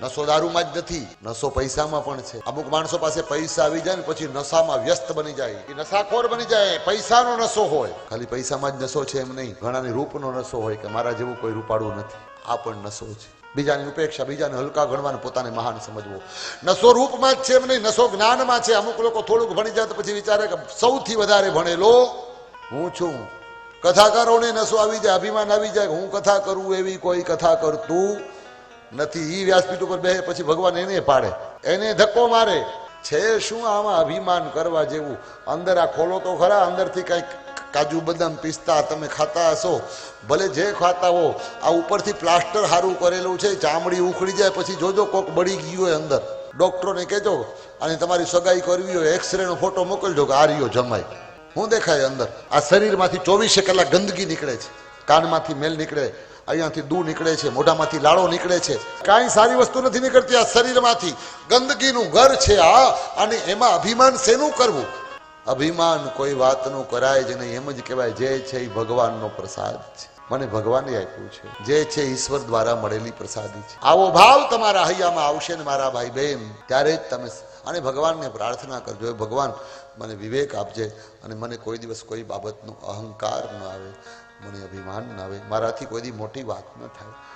નશો દારૂમાં જ નથી, નશો પૈસામાં પણ છે. અમુક માણસો પાસે પૈસા આવી જાય ને પછી નશામાં વ્યસ્ત બની જાય, એ નશાખોર બની જાય. પૈસાનો નશો હોય, ખાલી પૈસામાં જ નશો છે એમ નહીં. ઘણાની રૂપનો નશો હોય કે મારા જેવું કોઈ રૂપાળું નથી, આ પણ નશો છે. બીજાની ઉપેક્ષા, બીજાને હલકા ગણવાનો, પોતાને મહાન સમજવો. નશો રૂપમાં જ છે એમ નહીં, નશો જ્ઞાનમાં છે. અમુક લોકો થોડુંક ભણી જાય તો પછી વિચારે કે સૌથી વધારે ભણેલો હું છું. કથાકારોને નશો આવી જાય, અભિમાન આવી જાય, હું કથા કરું એવી કોઈ કથા કરતું નથી. ઈ વ્યાસપીઠ ઉપર બેસે પછી ભગવાન એને પાડે, એને ધક્કો મારે. છે શું આમાં અભિમાન કરવા જેવું? અંદર આ ખોલો તો ખરા, અંદરથી કંઈક કાજુ બદામ પિસ્તા તમે ખાતા હશો, ભલે જે ખાતા હો. આ ઉપરથી પ્લાસ્ટર સારું કરેલું છે, ચામડી ઉખડી જાય પછી જોજો કોક બળી ગયું હોય અંદર. ડોક્ટરોને કહેજો અને તમારી સગાઈ કરવી હોય, એક્સરે નો ફોટો મોકલજો કે આ રહ્યો જમાઈ. શું દેખાય અંદર? આ શરીરમાંથી 24 કલાક ગંદકી નીકળે છે. કાનમાંથી મેલ નીકળે, અહીંયાથી દૂધ નીકળે છે, મોઢામાંથી લાળો નીકળે છે. કાંઈ સારી વસ્તુ નથી નીકળતી. આ શરીરમાંથી ગંદકીનું ઘર છે આ. અને એમાં અભિમાન શેનું કરવું? અભિમાન કોઈ વાતનું કરાય જ નહીં. એમ જ કહેવાય જે છે એ ભગવાનનો પ્રસાદ છે, મને ભગવાને આપ્યું છે. જે છે ઈશ્વર દ્વારા મળેલી પ્રસાદી છે. આવો ભાવ તમારા હૈયામાં આવશે ને મારા ભાઈ બહેન, ત્યારે જ તમે અને ભગવાનને પ્રાર્થના કરજો, ભગવાન મને વિવેક આપજે અને મને કોઈ દિવસ કોઈ બાબતનો અહંકાર ન આવે, મને અભિમાન ન આવે, મારાથી કોઈ દી મોટી વાત ન થાય.